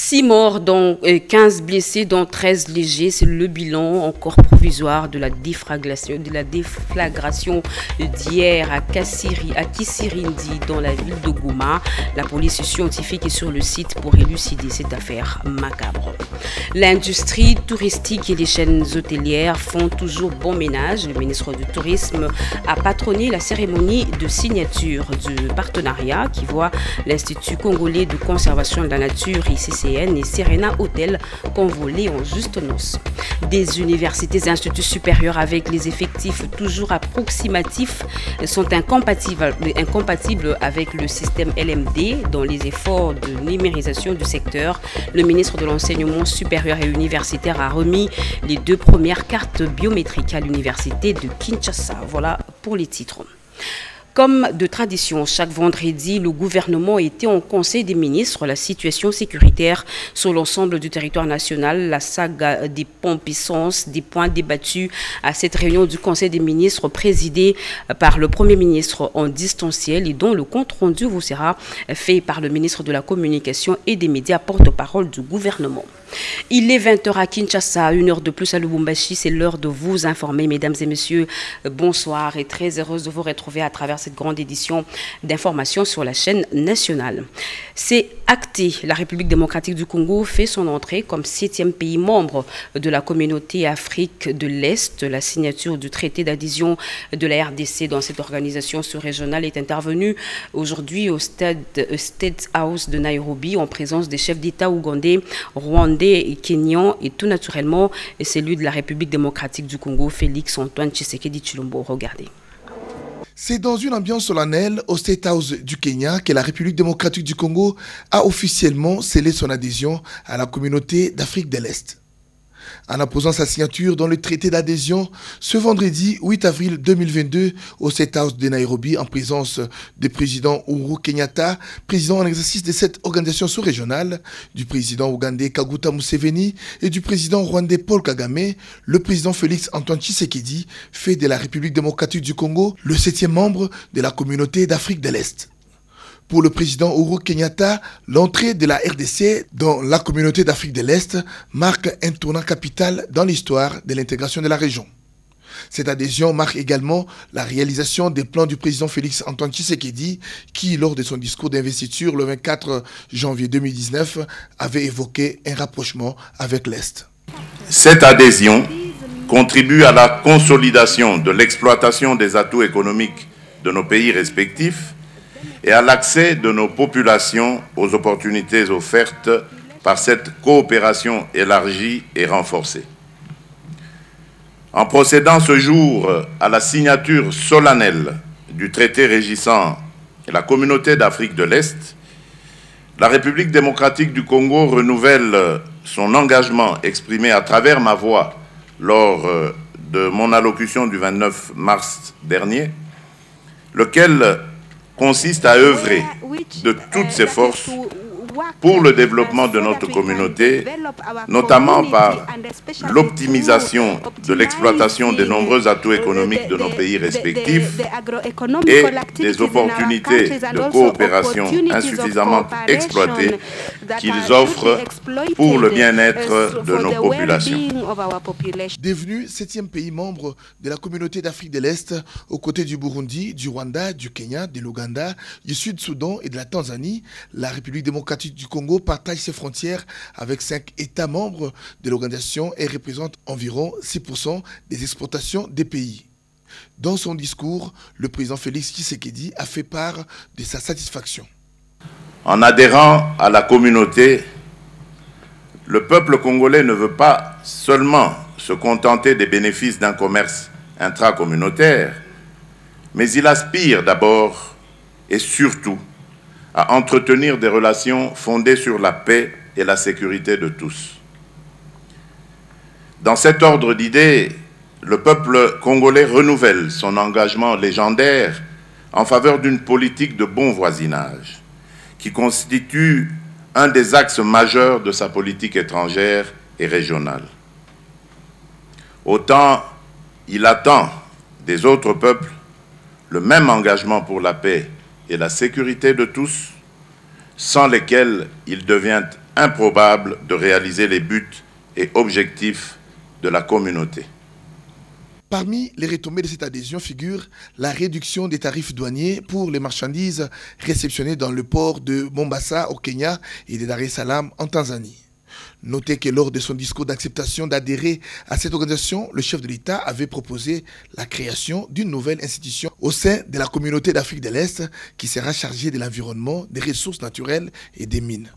6 morts, dont 15 blessés, dont 13 légers. C'est le bilan encore provisoire de la déflagration d'hier à Kisirindi, dans la ville de Goma. La police scientifique est sur le site pour élucider cette affaire macabre. L'industrie touristique et les chaînes hôtelières font toujours bon ménage. Le ministre du Tourisme a patronné la cérémonie de signature du partenariat qui voit l'Institut congolais de conservation de la nature, ICCN, et Serena Hotel convolés en juste noces. Des universités et instituts supérieurs avec les effectifs toujours approximatifs sont incompatibles avec le système LMD dans les efforts de numérisation du secteur. Le ministre de l'Enseignement supérieur et universitaire a remis les 2 premières cartes biométriques à l'université de Kinshasa. Voilà pour les titres. Comme de tradition, chaque vendredi, le gouvernement était en Conseil des ministres. La situation sécuritaire sur l'ensemble du territoire national, la saga des pompes essence, des points débattus à cette réunion du Conseil des ministres présidée par le Premier ministre en distanciel et dont le compte rendu vous sera fait par le ministre de la Communication et des Médias, porte-parole du gouvernement. Il est 20h à Kinshasa, 1 heure de plus à Lubumbashi. C'est l'heure de vous informer, mesdames et messieurs. Bonsoir et très heureuse de vous retrouver à travers cette grande édition d'information sur la chaîne nationale. C'est acté. La République démocratique du Congo fait son entrée comme 7e pays membre de la communauté Afrique de l'Est. La signature du traité d'adhésion de la RDC dans cette organisation sous-régionale est intervenue aujourd'hui au State House de Nairobi en présence des chefs d'État ougandais, rwandais et kenyans et tout naturellement celui de la République démocratique du Congo, Félix Antoine Tshisekedi Tshilombo. Regardez. C'est dans une ambiance solennelle au State House du Kenya que la République démocratique du Congo a officiellement scellé son adhésion à la communauté d'Afrique de l'Est. En apposant sa signature dans le traité d'adhésion ce vendredi 8 avril 2022 au State House de Nairobi en présence du président Uhuru Kenyatta, président en exercice de cette organisation sous-régionale, du président ougandais Kaguta Museveni et du président rwandais Paul Kagame, le président Félix Antoine Tshisekedi fait de la République démocratique du Congo le 7e membre de la communauté d'Afrique de l'Est. Pour le président Uhuru Kenyatta, l'entrée de la RDC dans la communauté d'Afrique de l'Est marque un tournant capital dans l'histoire de l'intégration de la région. Cette adhésion marque également la réalisation des plans du président Félix Antoine Tshisekedi qui, lors de son discours d'investiture le 24 janvier 2019, avait évoqué un rapprochement avec l'Est. Cette adhésion contribue à la consolidation de l'exploitation des atouts économiques de nos pays respectifs et à l'accès de nos populations aux opportunités offertes par cette coopération élargie et renforcée. En procédant ce jour à la signature solennelle du traité régissant la communauté d'Afrique de l'Est, la République démocratique du Congo renouvelle son engagement exprimé à travers ma voix lors de mon allocution du 29 mars dernier, lequel consiste à œuvrer de toutes ses forces pour le développement de notre communauté, notamment par l'optimisation de l'exploitation des nombreux atouts économiques de nos pays respectifs et des opportunités de coopération insuffisamment exploitées qu'ils offrent pour le bien-être de nos populations. Devenu 7e pays membre de la communauté d'Afrique de l'Est, aux côtés du Burundi, du Rwanda, du Kenya, de l'Ouganda, du Sud-Soudan et de la Tanzanie, la République démocratique du Congo partage ses frontières avec 5 États membres de l'organisation et représente environ 6% des exportations des pays. Dans son discours, le président Félix Tshisekedi a fait part de sa satisfaction. En adhérant à la communauté, le peuple congolais ne veut pas seulement se contenter des bénéfices d'un commerce intracommunautaire, mais il aspire d'abord et surtout à entretenir des relations fondées sur la paix et la sécurité de tous. Dans cet ordre d'idées, le peuple congolais renouvelle son engagement légendaire en faveur d'une politique de bon voisinage, qui constitue un des axes majeurs de sa politique étrangère et régionale. Autant il attend des autres peuples le même engagement pour la paix et la sécurité de tous, sans lesquels il devient improbable de réaliser les buts et objectifs de la communauté. Parmi les retombées de cette adhésion figure la réduction des tarifs douaniers pour les marchandises réceptionnées dans le port de Mombasa au Kenya et de Dar es Salaam en Tanzanie. Notez que lors de son discours d'acceptation d'adhérer à cette organisation, le chef de l'État avait proposé la création d'une nouvelle institution au sein de la communauté d'Afrique de l'Est qui sera chargée de l'environnement, des ressources naturelles et des mines.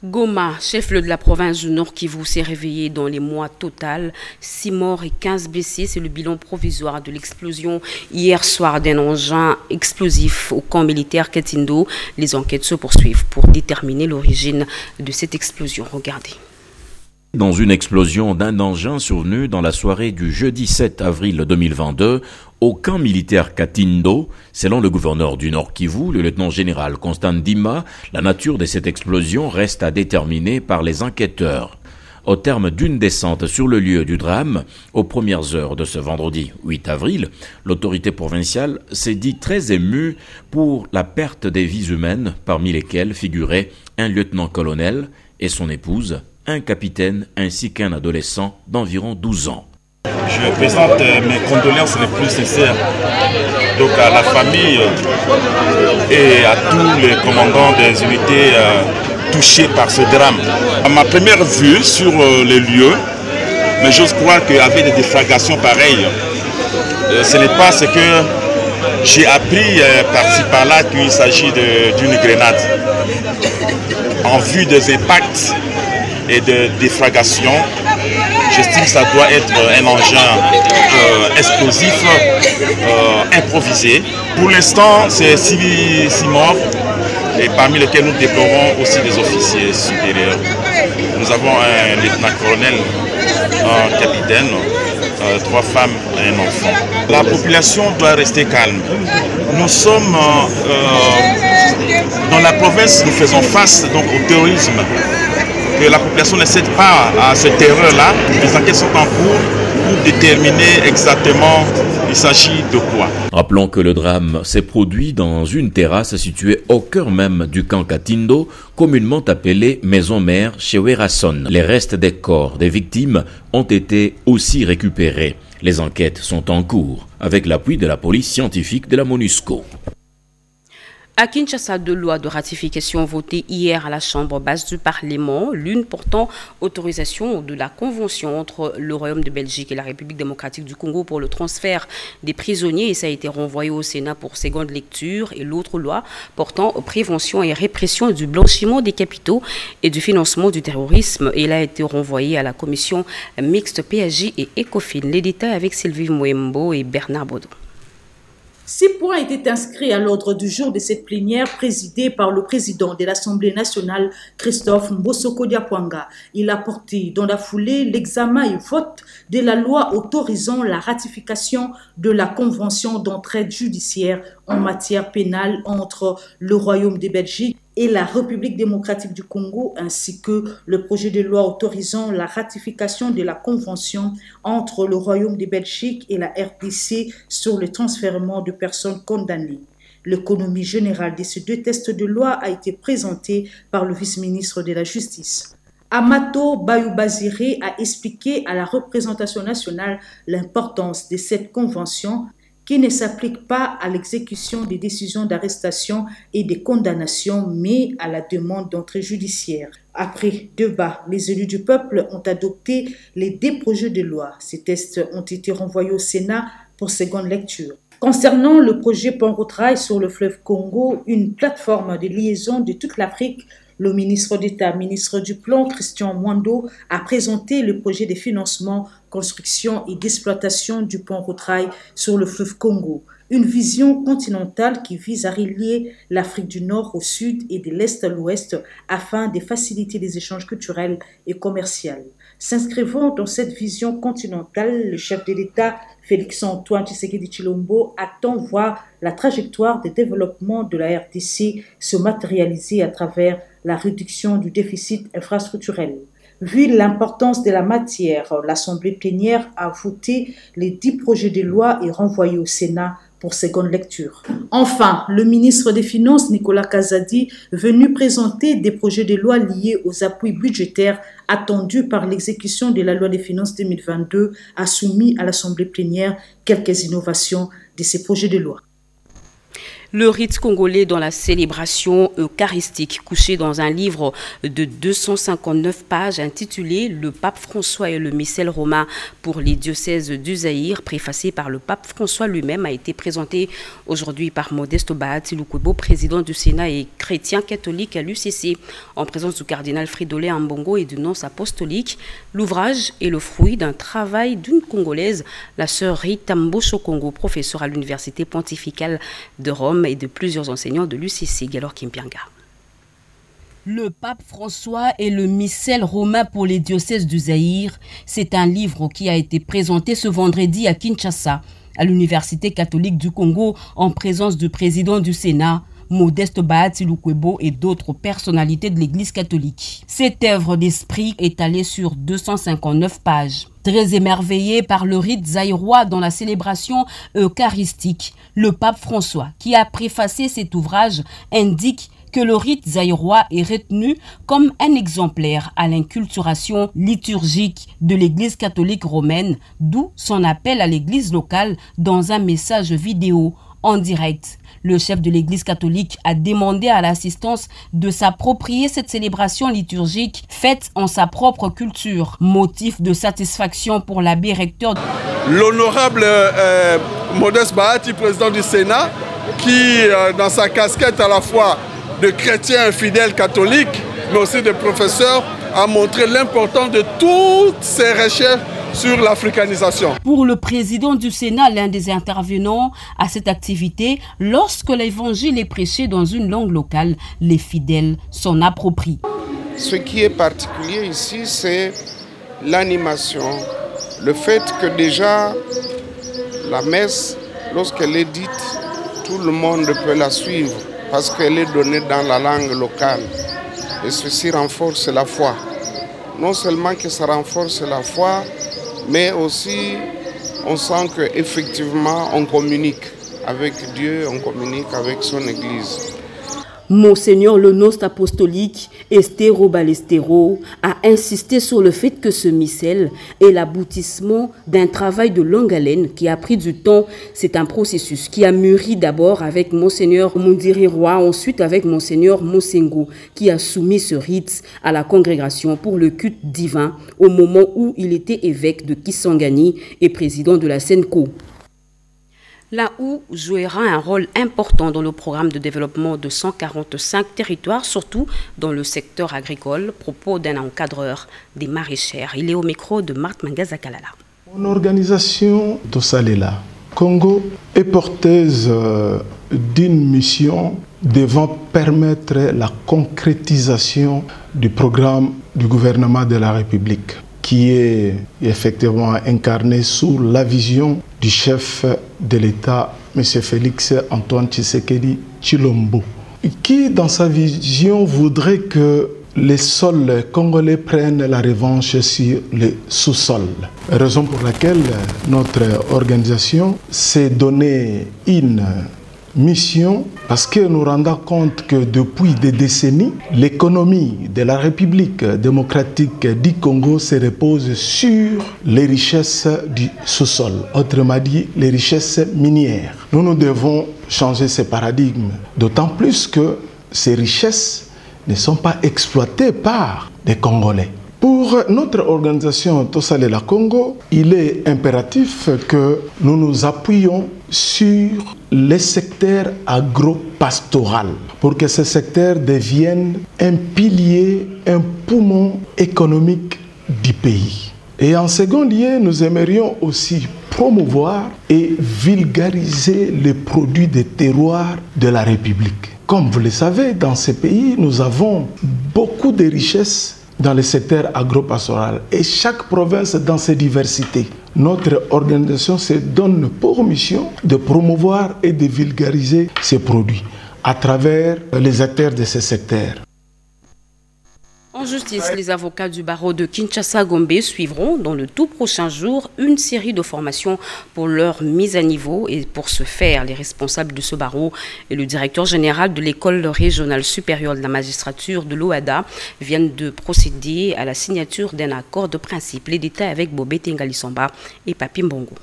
Goma, chef-lieu de la province du Nord Kivu, s'est réveillé dans les mois total. 6 morts et 15 blessés. C'est le bilan provisoire de l'explosion hier soir d'un engin explosif au camp militaire Katindo. Les enquêtes se poursuivent pour déterminer l'origine de cette explosion. Regardez. Dans une explosion d'un engin survenu dans la soirée du jeudi 7 avril 2022 au camp militaire Katindo, selon le gouverneur du Nord Kivu, le lieutenant-général Constant Dima, la nature de cette explosion reste à déterminer par les enquêteurs. Au terme d'une descente sur le lieu du drame, aux premières heures de ce vendredi 8 avril, l'autorité provinciale s'est dit très émue pour la perte des vies humaines, parmi lesquelles figuraient un lieutenant-colonel et son épouse, un capitaine ainsi qu'un adolescent d'environ 12 ans. Je présente mes condoléances les plus sincères donc à la famille et à tous les commandants des unités touchés par ce drame. À ma première vue sur les lieux, mais j'ose croire qu'avec des déflagrations pareilles, ce n'est pas ce que j'ai appris par-ci par-là qu'il s'agit d'une grenade. En vue des impacts et de déflagration, j'estime que ça doit être un engin explosif improvisé. Pour l'instant, c'est 6 morts, et parmi lesquels nous déplorons aussi des officiers supérieurs. Nous avons un lieutenant-colonel, un capitaine, 3 femmes et un enfant. La population doit rester calme. Nous sommes dans la province, nous faisons face donc, au terrorisme. Que la population ne cède pas à cette terreur-là. Les enquêtes sont en cours pour déterminer exactement il s'agit de quoi. Rappelons que le drame s'est produit dans une terrasse située au cœur même du camp Katindo, communément appelée Maison Mère chez Werason. Les restes des corps des victimes ont été aussi récupérés. Les enquêtes sont en cours avec l'appui de la police scientifique de la MONUSCO. À Kinshasa, 2 lois de ratification votées hier à la Chambre basse du Parlement, l'une portant autorisation de la convention entre le Royaume de Belgique et la République démocratique du Congo pour le transfert des prisonniers, et ça a été renvoyé au Sénat pour seconde lecture, et l'autre loi portant prévention et répression du blanchiment des capitaux et du financement du terrorisme, et elle a été renvoyée à la commission mixte PSG et ECOFIN. Les détails avec Sylvie Mouembo et Bernard Baudon. 6 points étaient inscrits à l'ordre du jour de cette plénière présidée par le président de l'Assemblée nationale, Christophe Mbosoko Diapwanga. Il a porté dans la foulée l'examen et vote de la loi autorisant la ratification de la convention d'entraide judiciaire en matière pénale entre le Royaume de Belgique et la République démocratique du Congo, ainsi que le projet de loi autorisant la ratification de la convention entre le Royaume de Belgique et la RDC sur le transfèrement de personnes condamnées. L'économie générale de ces 2 textes de loi a été présentée par le vice-ministre de la Justice. Amato Bayoubaziré a expliqué à la représentation nationale l'importance de cette convention qui ne s'applique pas à l'exécution des décisions d'arrestation et de condamnation, mais à la demande d'entrée judiciaire. Après débat, les élus du peuple ont adopté les 2 projets de loi. Ces textes ont été renvoyés au Sénat pour seconde lecture. Concernant le projet Pont-Rotrail sur le fleuve Congo, une plateforme de liaison de toute l'Afrique, le ministre d'État, ministre du Plan, Christian Mwando, a présenté le projet de financement, construction et d'exploitation du Pont-Rotrail sur le fleuve Congo. Une vision continentale qui vise à relier l'Afrique du Nord au Sud et de l'Est à l'Ouest afin de faciliter les échanges culturels et commerciaux. S'inscrivant dans cette vision continentale, le chef de l'État, Félix-Antoine Tshisekedi Tshilombo, attend voir la trajectoire de développement de la RDC se matérialiser à travers la réduction du déficit infrastructurel. Vu l'importance de la matière, l'Assemblée plénière a voté les 10 projets de loi et renvoyé au Sénat pour seconde lecture. Enfin, le ministre des Finances, Nicolas Kazadi, venu présenter des projets de loi liés aux appuis budgétaires attendus par l'exécution de la loi des finances 2022, a soumis à l'Assemblée plénière quelques innovations de ces projets de loi. Le rite congolais dans la célébration eucharistique, couché dans un livre de 259 pages intitulé « Le pape François et le missel romain pour les diocèses du Zaïre », préfacé par le pape François lui-même, a été présenté aujourd'hui par Modeste Bahati Lukwebo, président du Sénat et chrétien catholique à l'UCC, en présence du cardinal Fridolin Ambongo et du nonce apostolique. L'ouvrage est le fruit d'un travail d'une Congolaise, la sœur Rita Mbosho-Kongo, professeure à l'Université pontificale de Rome, et de plusieurs enseignants de l'UCC, Galor Kimpianga. Le pape François et le missel romain pour les diocèses du Zaïre, c'est un livre qui a été présenté ce vendredi à Kinshasa, à l'Université catholique du Congo, en présence du président du Sénat, Modeste Bahati Lukwebo, et d'autres personnalités de l'Église catholique. Cette œuvre d'esprit est étalée sur 259 pages. Très émerveillé par le rite zaïrois dans la célébration eucharistique, le pape François, qui a préfacé cet ouvrage, indique que le rite zaïrois est retenu comme un exemplaire à l'inculturation liturgique de l'Église catholique romaine, d'où son appel à l'Église locale dans un message vidéo en direct. Le chef de l'Église catholique a demandé à l'assistance de s'approprier cette célébration liturgique faite en sa propre culture. Motif de satisfaction pour l'abbé recteur. L'honorable Modeste Bahati, président du Sénat, qui, dans sa casquette à la fois de chrétien fidèle catholique, mais aussi de professeur, a montré l'importance de toutes ces recherches sur l'africanisation. Pour le président du Sénat, l'un des intervenants à cette activité, lorsque l'évangile est prêché dans une langue locale, les fidèles s'en approprient. Ce qui est particulier ici, c'est l'animation. Le fait que déjà la messe, lorsqu'elle est dite, tout le monde peut la suivre parce qu'elle est donnée dans la langue locale. Et ceci renforce la foi. Non seulement que ça renforce la foi, mais aussi on sent qu'effectivement on communique avec Dieu, on communique avec son Église. Monseigneur le nonce apostolique Estero Balestero a insisté sur le fait que ce missel est l'aboutissement d'un travail de longue haleine qui a pris du temps. C'est un processus qui a mûri d'abord avec Monseigneur Mundiri Roy, ensuite avec Monseigneur Mosengo, qui a soumis ce rite à la congrégation pour le culte divin au moment où il était évêque de Kisangani et président de la Senko. La OU jouera un rôle important dans le programme de développement de 145 territoires, surtout dans le secteur agricole, propos d'un encadreur des maraîchères. Il est au micro de Marthe Mangazakalala. Mon organisation Tosalela Congo est porteuse d'une mission devant permettre la concrétisation du programme du gouvernement de la République, qui est effectivement incarné sous la vision du chef de l'État, M. Félix Antoine Tshisekedi Tshilombo, qui, dans sa vision, voudrait que les sols congolais prennent la revanche sur les sous-sols. Raison pour laquelle notre organisation s'est donné une mission, parce que nous rendons compte que depuis des décennies, l'économie de la République démocratique du Congo se repose sur les richesses du sous-sol, autrement dit les richesses minières. Nous devons changer ce paradigme, d'autant plus que ces richesses ne sont pas exploitées par des Congolais. Pour notre organisation Tosalela Congo, il est impératif que nous nous appuyions sur les secteurs agro-pastoral pour que ce secteur devienne un pilier, un poumon économique du pays. Et en second lieu, nous aimerions aussi promouvoir et vulgariser les produits des terroirs de la République. Comme vous le savez, dans ce pays, nous avons beaucoup de richesses dans le secteur agro-pastoral et chaque province dans ses diversités. Notre organisation se donne pour mission de promouvoir et de vulgariser ces produits à travers les acteurs de ce secteur. En justice, les avocats du barreau de Kinshasa-Gombe suivront dans le tout prochain jour une série de formations pour leur mise à niveau. Et pour ce faire, les responsables de ce barreau et le directeur général de l'école régionale supérieure de la magistrature de l'OADA viennent de procéder à la signature d'un accord de principe. Les détails avec Bobé Tengali-Samba et Papi Mbongo.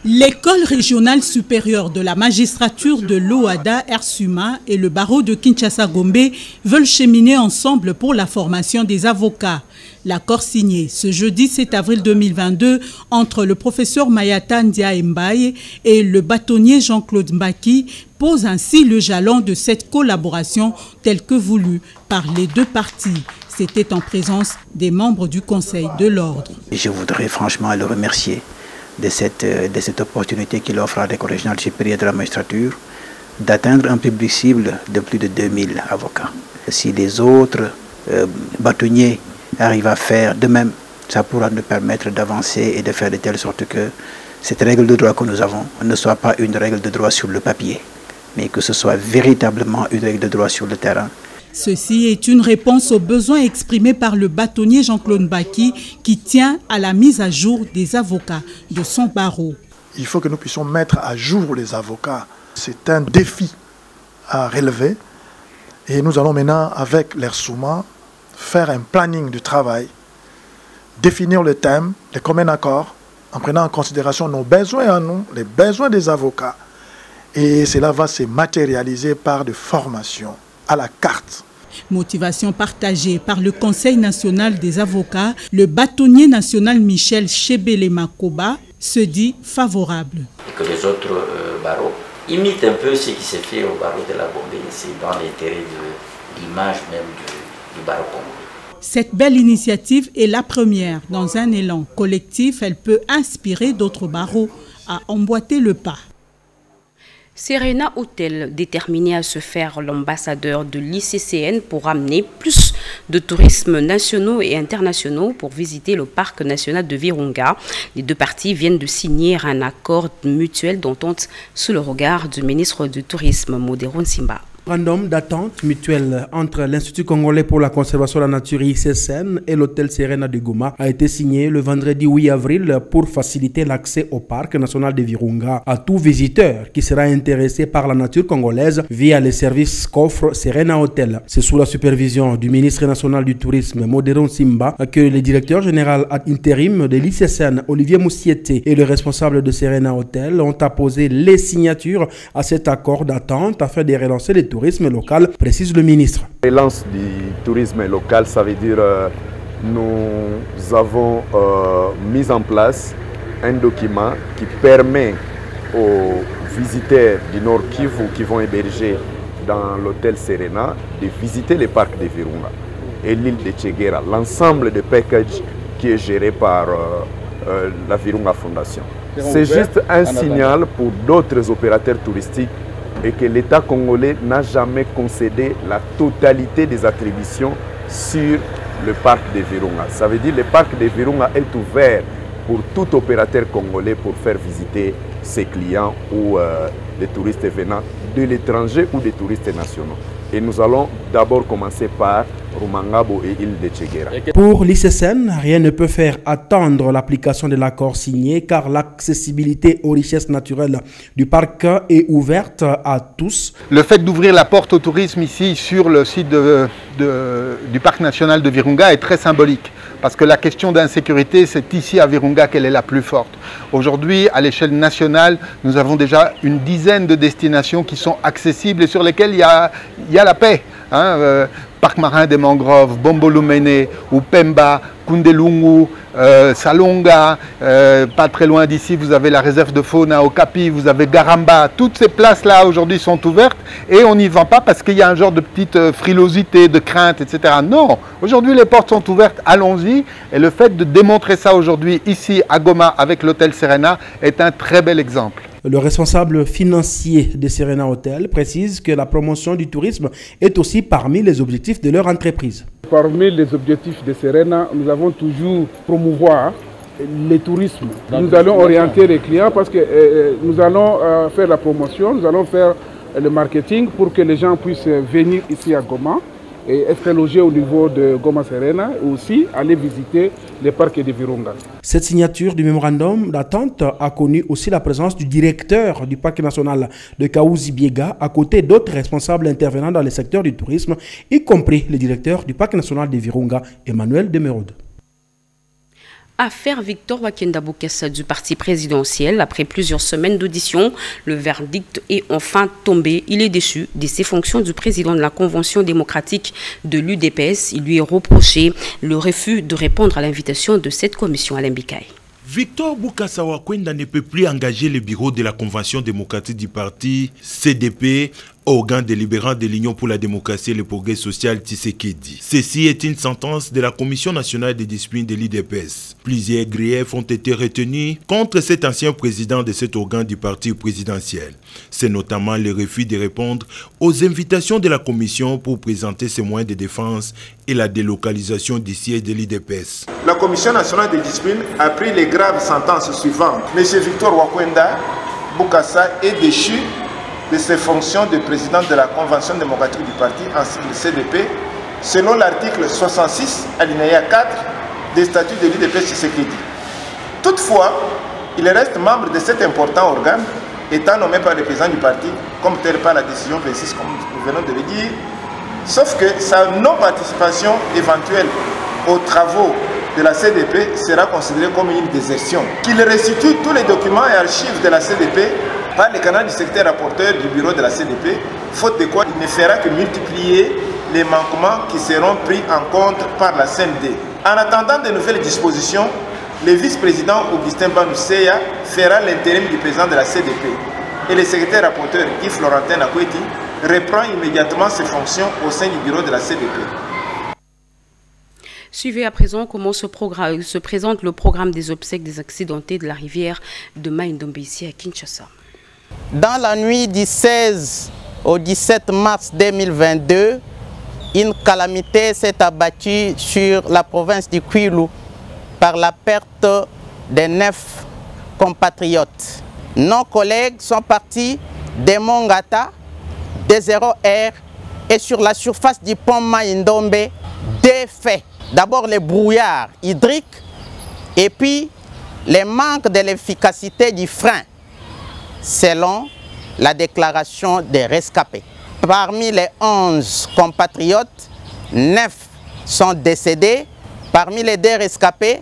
L'école régionale supérieure de la magistrature de l'OADA, Ersuma, et le barreau de Kinshasa-Gombe veulent cheminer ensemble pour la formation des avocats. L'accord signé ce jeudi 7 avril 2022 entre le professeur Mayata Ndia Mbaye et le bâtonnier Jean-Claude Mbaki pose ainsi le jalon de cette collaboration telle que voulue par les deux parties. C'était en présence des membres du Conseil de l'Ordre. Je voudrais franchement le remercier de cette opportunité qu'il offre à l'école régionale supérieure de la magistrature d'atteindre un public cible de plus de 2000 avocats. Si les autres bâtonniers arrivent à faire de même, ça pourra nous permettre d'avancer et de faire de telle sorte que cette règle de droit que nous avons ne soit pas une règle de droit sur le papier, mais que ce soit véritablement une règle de droit sur le terrain. Ceci est une réponse aux besoins exprimés par le bâtonnier Jean-Claude Mbaki qui tient à la mise à jour des avocats de son barreau. Il faut que nous puissions mettre à jour les avocats. C'est un défi à relever et nous allons maintenant avec l'Ersuma faire un planning du travail, définir le thème, les communs accords, en prenant en considération nos besoins à nous, les besoins des avocats. Et cela va se matérialiser par des formations à la carte. Motivation partagée par le Conseil national des avocats, le bâtonnier national Michel Chebele Makoba se dit favorable. Et que les autres barreaux imitent un peu ce qui s'est fait au barreau de la Gombe ici, dans l'intérêt de l'image même du barreau congolais. Cette belle initiative est la première. Dans un élan collectif, elle peut inspirer d'autres barreaux à emboîter le pas. Serena Hotel, déterminé à se faire l'ambassadeur de l'ICCN pour amener plus de tourisme nationaux et internationaux pour visiter le parc national de Virunga. Les deux parties viennent de signer un accord mutuel d'entente sous le regard du ministre du Tourisme, Modéron Simba. Memorandum d'attente mutuelle entre l'Institut congolais pour la conservation de la nature ICCN et l'hôtel Serena de Goma a été signé le vendredi 8 avril pour faciliter l'accès au parc national de Virunga à tout visiteur qui sera intéressé par la nature congolaise via les services qu'offre Serena Hotel. C'est sous la supervision du ministre national du tourisme Modéron Simba que le directeur général ad intérim de l'ICCN Olivier Moussiete et le responsable de Serena Hotel ont apposé les signatures à cet accord d'attente afin de relancer les tourisme local, précise le ministre. Relance du tourisme local, ça veut dire nous avons mis en place un document qui permet aux visiteurs du Nord Kivu qui vont héberger dans l'hôtel Serena de visiter les parcs de Virunga et l'île de Tchegera, l'ensemble des packages qui est géré par la Virunga Fondation. C'est juste un signal pour d'autres opérateurs touristiques et que l'État congolais n'a jamais concédé la totalité des attributions sur le parc de Virunga. Ça veut dire que le parc de Virunga est ouvert pour tout opérateur congolais pour faire visiter ses clients ou des touristes venant de l'étranger ou des touristes nationaux. Et nous allons d'abord commencer par Rumangabo et île de Tchegera. Pour l'ICCN, rien ne peut faire attendre l'application de l'accord signé car l'accessibilité aux richesses naturelles du parc est ouverte à tous. Le fait d'ouvrir la porte au tourisme ici sur le site du parc national de Virunga est très symbolique. Parce que la question d'insécurité, c'est ici à Virunga qu'elle est la plus forte. Aujourd'hui, à l'échelle nationale, nous avons déjà une dizaine de destinations qui sont accessibles et sur lesquelles il y a la paix. Parc marin des mangroves, Bombolumene, Upemba, Kundelungu, Salonga, pas très loin d'ici vous avez la réserve de faune à Okapi, vous avez Garamba, toutes ces places-là aujourd'hui sont ouvertes et on n'y vend pas parce qu'il y a un genre de petite frilosité, de crainte, etc. Non, aujourd'hui les portes sont ouvertes, allons-y et le fait de démontrer ça aujourd'hui ici à Goma avec l'hôtel Serena est un très bel exemple. Le responsable financier de Serena Hotel précise que la promotion du tourisme est aussi parmi les objectifs de leur entreprise. Parmi les objectifs de Serena, nous avons toujours promouvoir le tourisme. Nous allons orienter les clients parce que nous allons faire la promotion, nous allons faire le marketing pour que les gens puissent venir ici à Goma et être logé au niveau de Goma Serena et aussi aller visiter les parcs de Virunga. Cette signature du mémorandum d'attente a connu aussi la présence du directeur du parc national de Kaouzi Biega à côté d'autres responsables intervenant dans le secteur du tourisme, y compris le directeur du parc national de Virunga, Emmanuel Demerode. Affaire Victor Wakenda Bokassa du parti présidentiel. Après plusieurs semaines d'audition, le verdict est enfin tombé. Il est déchu de ses fonctions du président de la Convention démocratique de l'UDPS. Il lui est reproché le refus de répondre à l'invitation de cette commission à l'Embikaï. Victor Bokassa Wakenda ne peut plus engager le bureau de la Convention démocratique du parti CDP, organe délibérant de l'Union pour la démocratie et le progrès social Tshisekedi. Ceci est une sentence de la Commission nationale de discipline de l'UDPS. Plusieurs griefs ont été retenus contre cet ancien président de cet organe du parti présidentiel. C'est notamment le refus de répondre aux invitations de la Commission pour présenter ses moyens de défense et la délocalisation du siège de l'UDPS. La Commission nationale de discipline a pris les graves sentences suivantes. M. Victor Wakenda Bokassa est déchu de ses fonctions de président de la Convention démocratique du parti ainsi que le CDP, selon l'article 66, alinéa 4 des statuts de l'UDPS Tshisekedi. Toutefois, il reste membre de cet important organe, étant nommé par le président du parti, comme tel par la décision 26, comme nous venons de le dire, sauf que sa non-participation éventuelle aux travaux de la CDP sera considérée comme une désertion. Qu'il restitue tous les documents et archives de la CDP par le canal du secrétaire rapporteur du bureau de la CDP, faute de quoi il ne fera que multiplier les manquements qui seront pris en compte par la CND. En attendant de nouvelles dispositions, le vice-président Augustin Banouseya fera l'intérim du président de la CDP et le secrétaire rapporteur Guy Florentin Nakweti reprend immédiatement ses fonctions au sein du bureau de la CDP. Suivez à présent comment se présente le programme des obsèques des accidentés de la rivière de Mai-Ndombe ici à Kinshasa. Dans la nuit du 16 au 17 mars 2022, une calamité s'est abattue sur la province du Kwilu par la perte de 9 compatriotes. Nos collègues sont partis des Mongata, des 0R et sur la surface du pont Mai-Ndombe, deux faits. D'abord les brouillards hydriques et puis les manques de l'efficacité du frein, selon la déclaration des rescapés. Parmi les 11 compatriotes, 9 sont décédés. Parmi les 2 rescapés,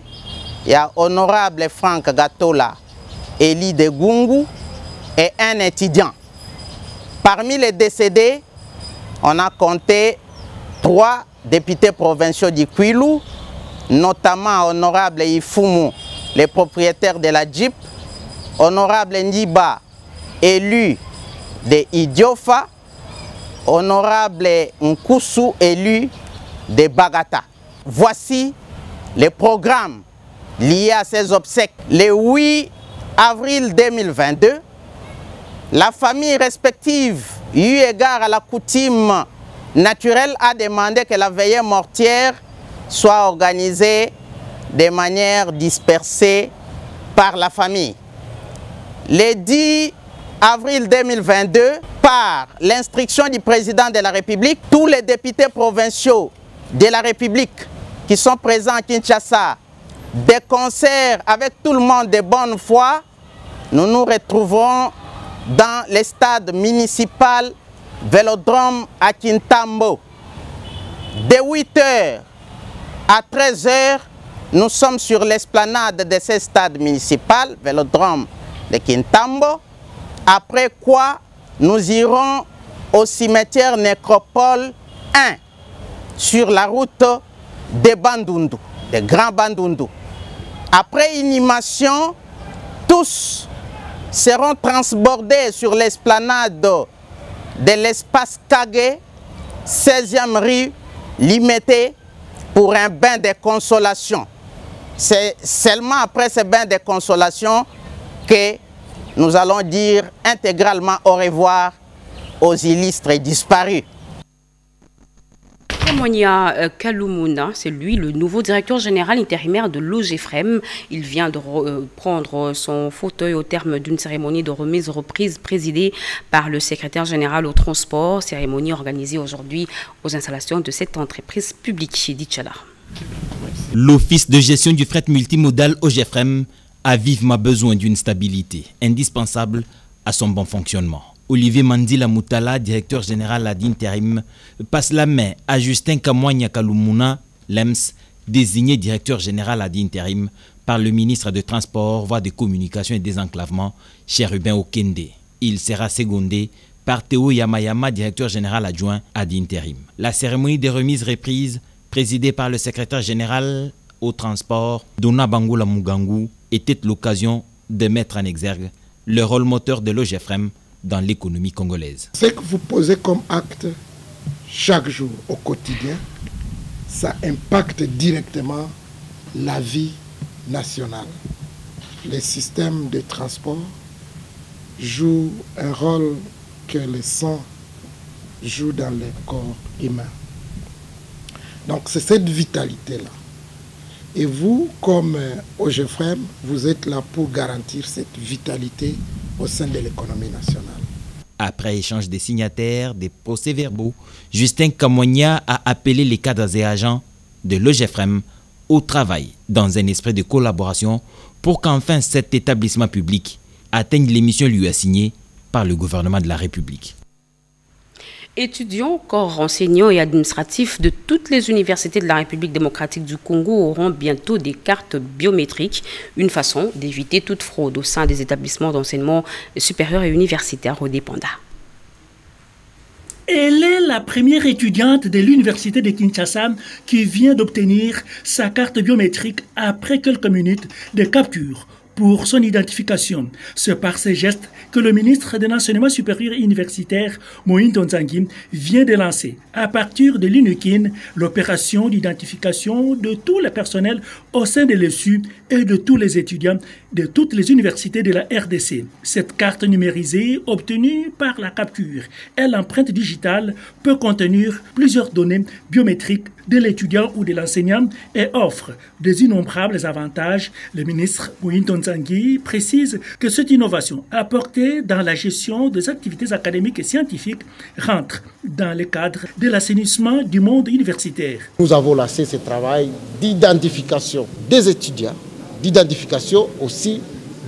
il y a Honorable Franck Gatola, Eli de Gungu et un étudiant. Parmi les décédés, on a compté 3 députés provinciaux du Kwilu, notamment Honorable Ifumu, le propriétaire de la Jeep, Honorable Ndiba, élu de Idiofa, Honorable Nkusu, élu de Bagata. Voici les programmes liés à ces obsèques. Le 8 avril 2022, la famille respective, eu égard à la coutume naturelle, a demandé que la veillée mortière soit organisée de manière dispersée par la famille. Le 10 avril 2022, par l'instruction du président de la République, tous les députés provinciaux de la République qui sont présents à Kinshasa, de concert avec tout le monde de bonne foi, nous nous retrouvons dans le stade municipal Vélodrome à Kintambo. De 8h à 13h, nous sommes sur l'esplanade de ce stade municipal, Vélodrome de Kintambo. Après quoi, nous irons au cimetière Nécropole 1 sur la route de Bandundu, de Grand Bandundu. Après inhumation, tous seront transbordés sur l'esplanade de l'espace Kage, 16e rue Limité, pour un bain de consolation. C'est seulement après ce bain de consolation que nous allons dire intégralement au revoir aux illustres disparus. Kamonia Kalumuna, c'est lui le nouveau directeur général intérimaire de l'OGEFREM. Il vient de prendre son fauteuil au terme d'une cérémonie de remise-reprise présidée par le secrétaire général au transport, cérémonie organisée aujourd'hui aux installations de cette entreprise publique. Dichala. L'Office de gestion du fret multimodal OGEFREM a vivement besoin d'une stabilité indispensable à son bon fonctionnement. Olivier Mandila Moutala, directeur général ad intérim, passe la main à Justin Kamonia Kalumuna, l'EMS, désigné directeur général ad intérim par le ministre des Transports, Voies de Communication et Désenclavement, Chérubin Okende. Il sera secondé par Théo Yamayama, directeur général adjoint ad intérim. La cérémonie de remise-reprise, présidée par le secrétaire général au transport, Dona Bangoula Mugangu, était l'occasion de mettre en exergue le rôle moteur de l'OGEFREM dans l'économie congolaise. Ce que vous posez comme acte chaque jour au quotidien, ça impacte directement la vie nationale. Les systèmes de transport jouent un rôle que le sang joue dans le corps humain. Donc c'est cette vitalité-là. Et vous, comme OGEFREM, vous êtes là pour garantir cette vitalité au sein de l'économie nationale. Après échange des signataires, des procès-verbaux, Justin Kamonia a appelé les cadres et agents de l'OGEFREM au travail dans un esprit de collaboration pour qu'enfin cet établissement public atteigne les missions lui assignées par le gouvernement de la République. Étudiants, corps enseignants et administratifs de toutes les universités de la République démocratique du Congo auront bientôt des cartes biométriques, une façon d'éviter toute fraude au sein des établissements d'enseignement supérieur et universitaire au Dépenda. Elle est la première étudiante de l'université de Kinshasa qui vient d'obtenir sa carte biométrique après quelques minutes de capture pour son identification. C'est par ces gestes que le ministre de l'Enseignement supérieur et universitaire, Moïse Tonzangi, vient de lancer, à partir de l'UNUKIN, l'opération d'identification de tout le personnel au sein de l'ESU et de tous les étudiants de toutes les universités de la RDC. Cette carte numérisée, obtenue par la capture et l'empreinte digitale, peut contenir plusieurs données biométriques de l'étudiant ou de l'enseignant et offre des innombrables avantages. Le ministre Moïse Tonzangi précise que cette innovation apportée dans la gestion des activités académiques et scientifiques rentre dans le cadre de l'assainissement du monde universitaire. Nous avons lancé ce travail d'identification des étudiants, d'identification aussi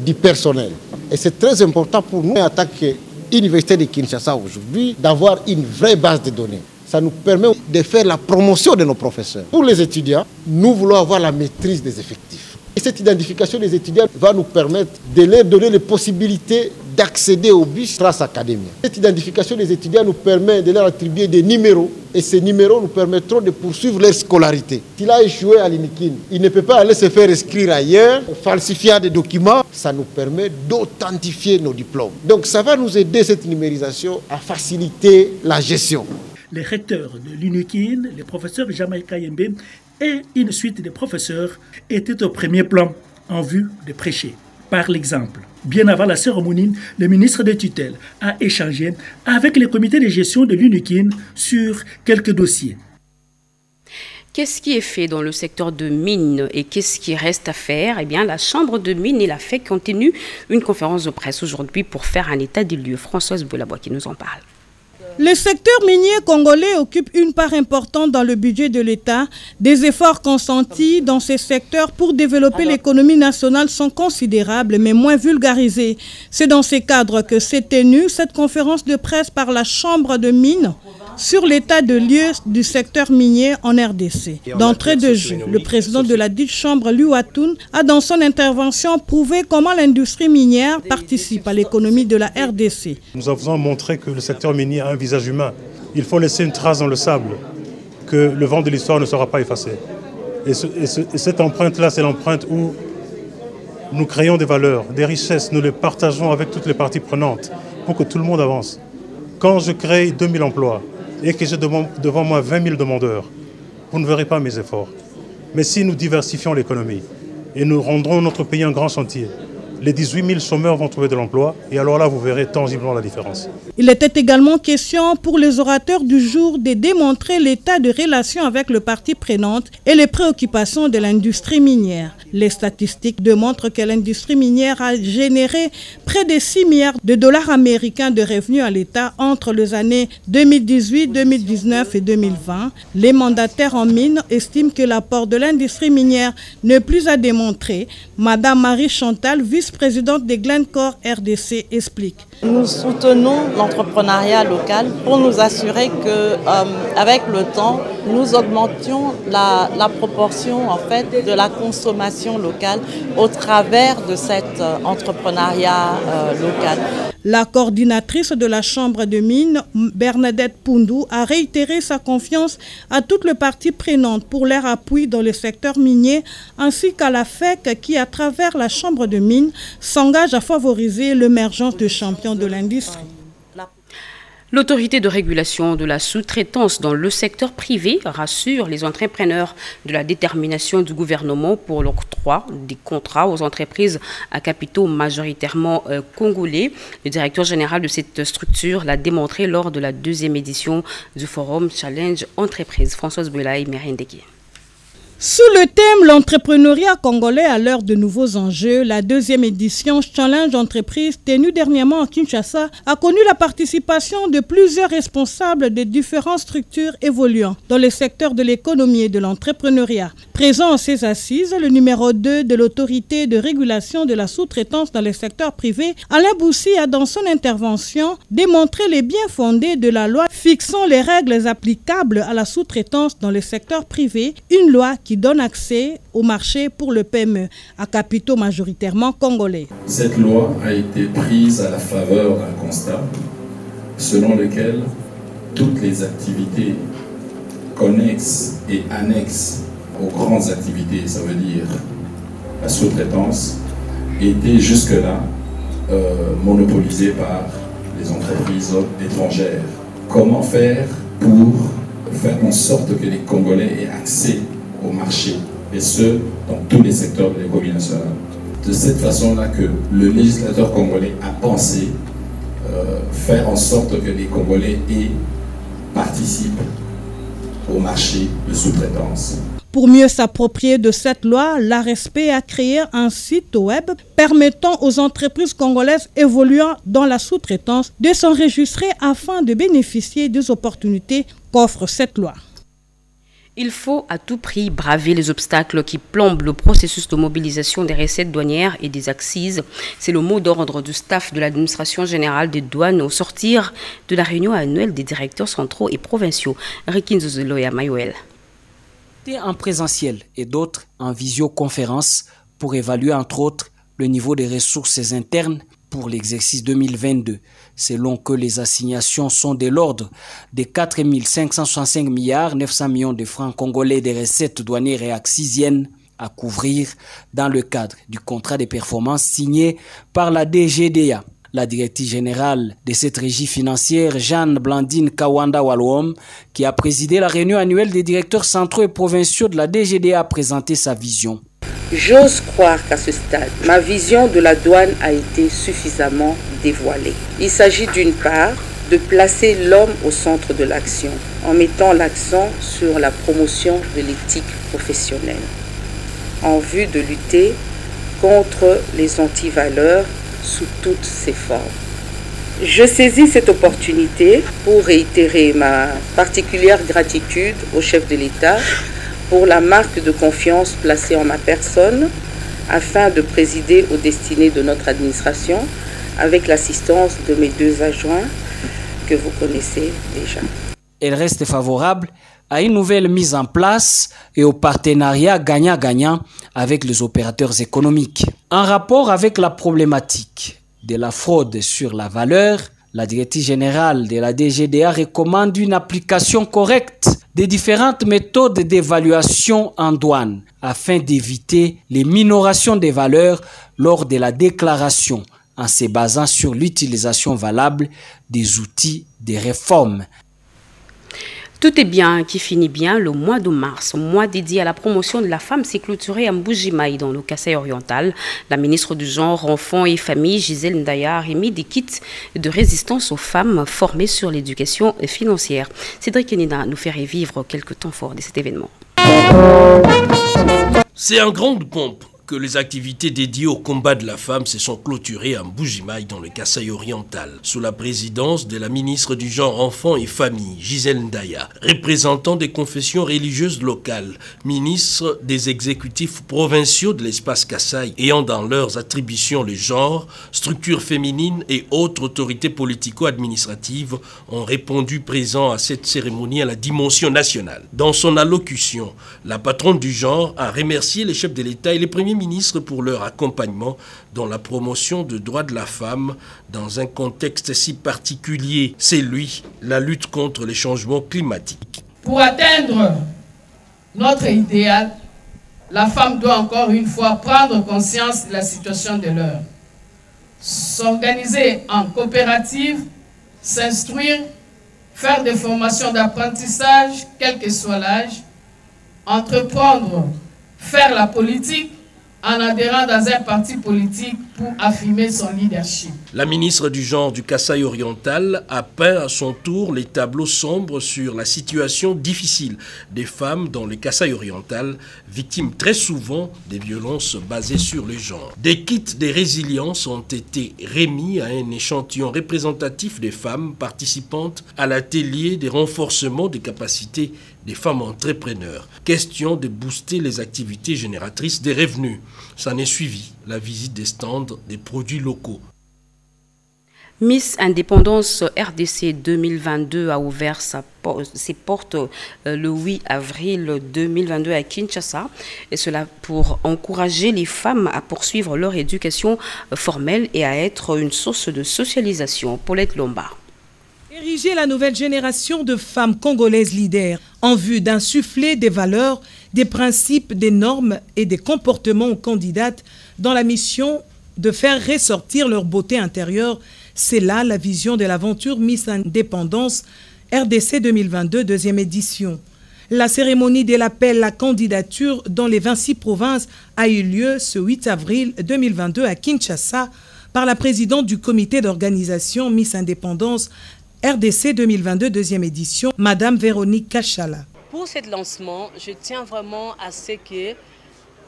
du personnel. Et c'est très important pour nous, en tant qu'université de Kinshasa aujourd'hui, d'avoir une vraie base de données. Ça nous permet de faire la promotion de nos professeurs. Pour les étudiants, nous voulons avoir la maîtrise des effectifs. Et cette identification des étudiants va nous permettre de leur donner les possibilités d'accéder au bus grâce à Academia. Cette identification des étudiants nous permet de leur attribuer des numéros et ces numéros nous permettront de poursuivre leur scolarité. S'il a échoué à l'UNUKIN, il ne peut pas aller se faire inscrire ailleurs, falsifier des documents. Ça nous permet d'authentifier nos diplômes. Donc ça va nous aider, cette numérisation, à faciliter la gestion. Les recteurs de l'UNUKIN, le professeur Jamaïka Yembe et une suite de professeurs étaient au premier plan en vue de prêcher. Par l'exemple, bien avant la cérémonie, le ministre des tutelles a échangé avec le comité de gestion de l'UNUKIN sur quelques dossiers. Qu'est-ce qui est fait dans le secteur de mines et qu'est-ce qui reste à faire? Eh bien, la Chambre de mines et la FEC continue une conférence de presse aujourd'hui pour faire un état des lieux. Françoise Boulabois qui nous en parle. Le secteur minier congolais occupe une part importante dans le budget de l'État. Des efforts consentis dans ces secteurs pour développer l'économie nationale sont considérables mais moins vulgarisés. C'est dans ces cadres que s'est tenue cette conférence de presse par la Chambre de mines sur l'état de lieu du secteur minier en RDC. D'entrée de jeu, le président de la dite chambre, Louis Watoun, a dans son intervention prouvé comment l'industrie minière participe à l'économie de la RDC. Nous avons montré que le secteur minier a un visage humain. Il faut laisser une trace dans le sable, que le vent de l'histoire ne sera pas effacé. Et cette empreinte-là, c'est l'empreinte où nous créons des valeurs, des richesses, nous les partageons avec toutes les parties prenantes pour que tout le monde avance. Quand je crée 2000 emplois, et que j'ai devant moi 20 000 demandeurs, vous ne verrez pas mes efforts. Mais si nous diversifions l'économie et nous rendrons notre pays un grand chantier, les 18 000 chômeurs vont trouver de l'emploi. Et alors là, vous verrez tangiblement la différence. Il était également question pour les orateurs du jour de démontrer l'état de relation avec le parti prenante et les préoccupations de l'industrie minière. Les statistiques démontrent que l'industrie minière a généré près de 6 milliards de dollars américains de revenus à l'État entre les années 2018, 2019 et 2020. Les mandataires en mine estiment que l'apport de l'industrie minière n'est plus à démontrer. Madame Marie Chantal, vice-présidente de Glencore RDC, explique. Nous soutenons l'entrepreneuriat local pour nous assurer que, avec le temps, nous augmentions la proportion en fait de la consommation locale au travers de cet entrepreneuriat local. La coordinatrice de la Chambre de mines, Bernadette Poundou, a réitéré sa confiance à toutes les parties prenantes pour leur appui dans le secteur minier, ainsi qu'à la FEC qui, à travers la Chambre de mines, s'engage à favoriser l'émergence de champions de l'industrie. L'autorité de régulation de la sous-traitance dans le secteur privé rassure les entrepreneurs de la détermination du gouvernement pour l'octroi des contrats aux entreprises à capitaux majoritairement congolais. Le directeur général de cette structure l'a démontré lors de la 2e édition du forum Challenge Entreprise. Françoise Boulaye, Merindeki. Sous le thème « L'entrepreneuriat congolais à l'heure de nouveaux enjeux », la 2e édition Challenge Entreprise, tenue dernièrement à Kinshasa, a connu la participation de plusieurs responsables de différentes structures évoluant dans le secteur de l'économie et de l'entrepreneuriat. Présent à ces assises, le numéro 2 de l'autorité de régulation de la sous-traitance dans le secteur privé, Alain Boussi, a dans son intervention démontré les biens fondés de la loi fixant les règles applicables à la sous-traitance dans le secteur privé, une loi qui donne accès au marché pour le PME, à capitaux majoritairement congolais. Cette loi a été prise à la faveur d'un constat selon lequel toutes les activités connexes et annexes aux grandes activités, ça veut dire la sous-traitance, étaient jusque-là monopolisées par les entreprises étrangères. Comment faire pour faire en sorte que les Congolais aient accès au marché, et ce, dans tous les secteurs de l'économie nationale. De cette façon-là que le législateur congolais a pensé faire en sorte que les Congolais participent au marché de sous-traitance. Pour mieux s'approprier de cette loi, l'ARSP a créé un site web permettant aux entreprises congolaises évoluant dans la sous-traitance de s'enregistrer afin de bénéficier des opportunités qu'offre cette loi. Il faut à tout prix braver les obstacles qui plombent le processus de mobilisation des recettes douanières et des accises. C'est le mot d'ordre du staff de l'administration générale des douanes au sortir de la réunion annuelle des directeurs centraux et provinciaux. Rikinzozeloya Mayouel. En présentiel et d'autres en visioconférence pour évaluer entre autres le niveau des ressources internes pour l'exercice 2022, selon que les assignations sont de l'ordre de 4 565 milliards 900 millions de francs congolais des recettes douanières et accisiennes à couvrir dans le cadre du contrat de performance signé par la DGDA. La directrice générale de cette régie financière, Jeanne Blandine Kawanda Walom, qui a présidé la réunion annuelle des directeurs centraux et provinciaux de la DGDA, a présenté sa vision. J'ose croire qu'à ce stade, ma vision de la douane a été suffisamment dévoilée. Il s'agit d'une part de placer l'homme au centre de l'action, en mettant l'accent sur la promotion de l'éthique professionnelle, en vue de lutter contre les antivaleurs sous toutes ses formes. Je saisis cette opportunité pour réitérer ma particulière gratitude au chef de l'État pour la marque de confiance placée en ma personne afin de présider aux destinées de notre administration avec l'assistance de mes 2 adjoints que vous connaissez déjà. Elle reste favorable à une nouvelle mise en place et au partenariat gagnant-gagnant avec les opérateurs économiques. En rapport avec la problématique de la fraude sur la valeur, la directrice générale de la DGDA recommande une application correcte des différentes méthodes d'évaluation en douane afin d'éviter les minorations des valeurs lors de la déclaration en se basant sur l'utilisation valable des outils de réforme. Tout est bien qui finit bien. Le mois de mars, mois dédié à la promotion de la femme, s'est clôturé à Mbujimaï dans le Kasaï oriental. La ministre du Genre, Enfants et Familles, Gisèle Ndaya, a remis des kits de résistance aux femmes formées sur l'éducation financière. Cédric Nina nous fait revivre quelques temps forts de cet événement. C'est en grande pompe que les activités dédiées au combat de la femme se sont clôturées à Mbujimaï dans le Kasaï oriental, sous la présidence de la ministre du Genre, Enfants et Familles, Gisèle Ndaya, représentant des confessions religieuses locales, ministre des exécutifs provinciaux de l'espace Kasaï, ayant dans leurs attributions le genre, structures féminines et autres autorités politico-administratives ont répondu présents à cette cérémonie à la dimension nationale. Dans son allocution, la patronne du genre a remercié les chefs de l'État et les premiers ministres pour leur accompagnement dans la promotion des droits de la femme dans un contexte si particulier, c'est lui, la lutte contre les changements climatiques. Pour atteindre notre idéal, la femme doit encore une fois prendre conscience de la situation de l'heure, s'organiser en coopérative, s'instruire, faire des formations d'apprentissage, quel que soit l'âge, entreprendre, faire la politique, en adhérant dans un parti politique pour affirmer son leadership. La ministre du Genre du Kasaï oriental a peint à son tour les tableaux sombres sur la situation difficile des femmes dans le Kasaï oriental, victimes très souvent des violences basées sur le genre. Des kits de résilience ont été remis à un échantillon représentatif des femmes participantes à l'atelier de renforcement des capacités des femmes entrepreneurs. Question de booster les activités génératrices des revenus. S'en est suivi la visite des stands des produits locaux. Miss Indépendance RDC 2022 a ouvert ses portes le 8 avril 2022 à Kinshasa, et cela pour encourager les femmes à poursuivre leur éducation formelle et à être une source de socialisation. Paulette Lombard. Ériger la nouvelle génération de femmes congolaises leaders en vue d'insuffler des valeurs, des principes, des normes et des comportements aux candidates dans la mission de faire ressortir leur beauté intérieure. C'est là la vision de l'aventure Miss Indépendance RDC 2022, deuxième édition. La cérémonie de l'appel à la candidature dans les 26 provinces a eu lieu ce 8 avril 2022 à Kinshasa par la présidente du comité d'organisation Miss Indépendance RDC 2022, deuxième édition, Madame Véronique Kachala. Pour ce lancement, je tiens vraiment à ce que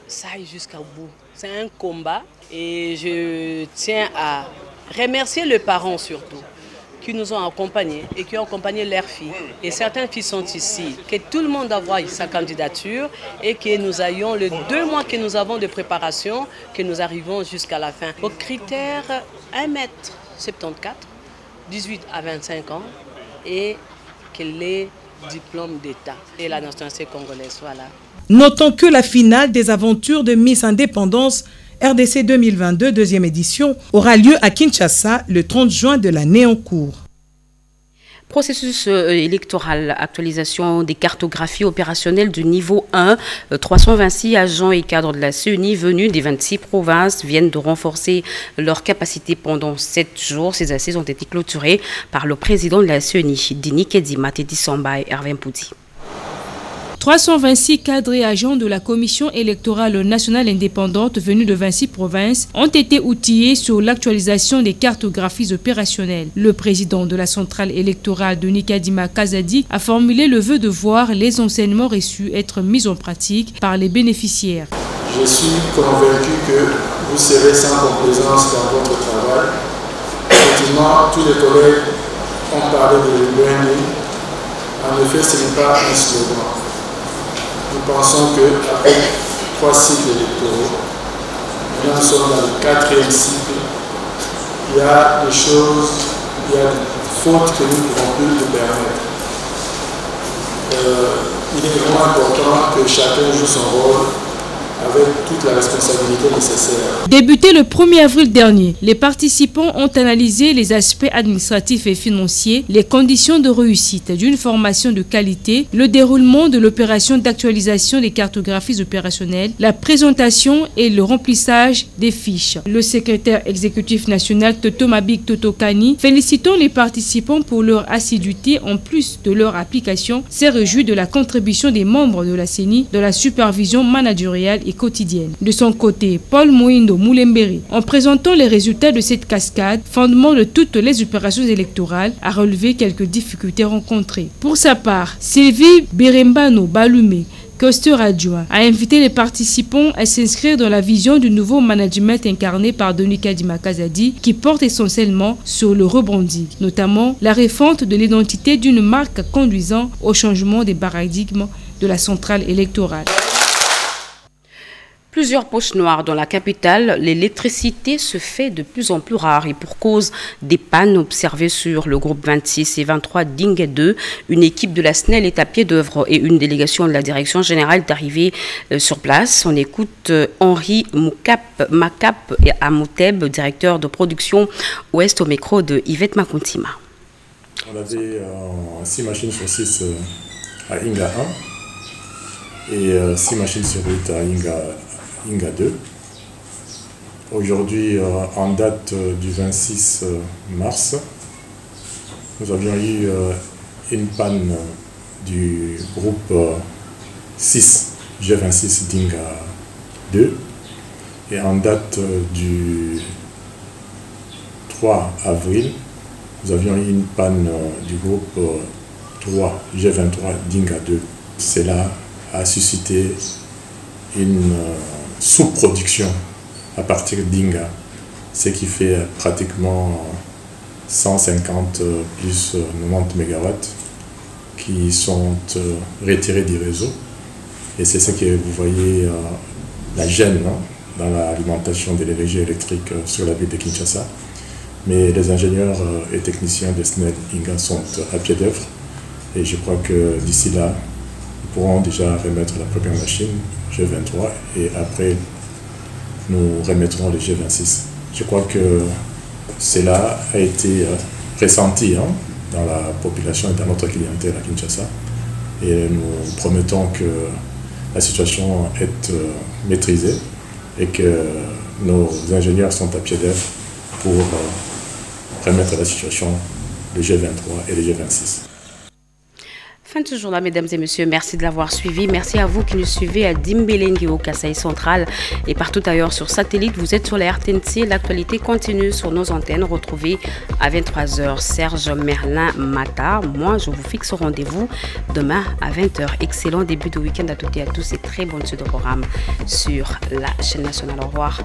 ça aille jusqu'au bout. C'est un combat et je tiens à remercier les parents surtout qui nous ont accompagnés et qui ont accompagné leurs filles. Et certaines filles sont ici. Que tout le monde envoie sa candidature et que nous ayons les 2 mois que nous avons de préparation, que nous arrivons jusqu'à la fin. Au critère 1m74, 18 à 25 ans et que les diplômes d'État et la nationalité congolaise soient là. Notons que la finale des aventures de Miss Indépendance RDC 2022, deuxième édition, aura lieu à Kinshasa le 30 juin de l'année en cours. Processus électoral, actualisation des cartographies opérationnelles du niveau 1. 326 agents et cadres de la CENI venus des 26 provinces viennent de renforcer leurs capacités pendant 7 jours. Ces assises ont été clôturées par le président de la CENI, Dini Kedima, Teddy Samba et Hervé Mpouti. 326 cadres et agents de la Commission électorale nationale indépendante venus de 26 provinces ont été outillés sur l'actualisation des cartographies opérationnelles. Le président de la centrale électorale de Nikadima Kazadi a formulé le vœu de voir les enseignements reçus être mis en pratique par les bénéficiaires. Je suis convaincu que vous serez sans complaisance dans votre travail. Effectivement, tous les collègues ont parlé de l'ENI. En effet, ce n'est pas un slogan. Nous pensons qu'après 3 cycles électoraux, maintenant nous sommes dans le 4e cycle, il y a des choses, il y a des fautes que nous ne pouvons plus nous permettre. Il est vraiment important que chacun joue son rôle avec toute la responsabilité nécessaire. Débuté le 1er avril dernier, les participants ont analysé les aspects administratifs et financiers, les conditions de réussite d'une formation de qualité, le déroulement de l'opération d'actualisation des cartographies opérationnelles, la présentation et le remplissage des fiches. Le secrétaire exécutif national Toto Mabik Totokani, félicitant les participants pour leur assiduité en plus de leur application, s'est réjoui de la contribution des membres de la CENI dans la supervision managériale et quotidienne. De son côté, Paul Moindo Moulemberi, en présentant les résultats de cette cascade, fondement de toutes les opérations électorales, a relevé quelques difficultés rencontrées. Pour sa part, Sylvie Berembano Balume, questeur adjoint, a invité les participants à s'inscrire dans la vision du nouveau management incarné par Denis Kadima Kazadi qui porte essentiellement sur le rebonding, notamment la refonte de l'identité d'une marque conduisant au changement des paradigmes de la centrale électorale. Plusieurs poches noires dans la capitale, l'électricité se fait de plus en plus rare et pour cause des pannes observées sur le groupe 26 et 23 Dingue 2. Une équipe de la SNEL est à pied d'œuvre et une délégation de la direction générale est arrivée sur place. On écoute Henri Makap et Amoteb, directeur de production Ouest au micro de Yvette Makuntima. On avait 6 machines sur 6 à Inga 1 et 6 machines sur route à Inga 2. Aujourd'hui, en date du 26 mars, nous avions eu une panne du groupe 6, G26 Dinga 2. Et en date du 3 avril, nous avions eu une panne du groupe 3, G23 Dinga 2. Cela a suscité une sous-production à partir d'Inga, ce qui fait pratiquement 150 plus 90 MW qui sont retirés du réseau. Et c'est ce que vous voyez, la gêne dans l'alimentation de l'énergie électrique sur la ville de Kinshasa. Mais les ingénieurs et techniciens de SNEL Inga sont à pied d'œuvre et je crois que d'ici là, nous pourrons déjà remettre la première machine G23 et après nous remettrons le G26. Je crois que cela a été ressenti dans la population et dans notre clientèle à Kinshasa et nous promettons que la situation est maîtrisée et que nos ingénieurs sont à pied d'œuvre pour remettre la situation le G23 et le G26. Fin de ce jour-là, mesdames et messieurs, merci de l'avoir suivi. Merci à vous qui nous suivez à Dimbelengi au Kasaï Central et partout ailleurs sur satellite. Vous êtes sur la RTNC. L'actualité continue sur nos antennes. Retrouvez à 23h Serge Merlin Mata. Moi, je vous fixe au rendez-vous demain à 20h. Excellent début de week-end à toutes et à tous et très bonne suite de programme sur la chaîne nationale. Au revoir.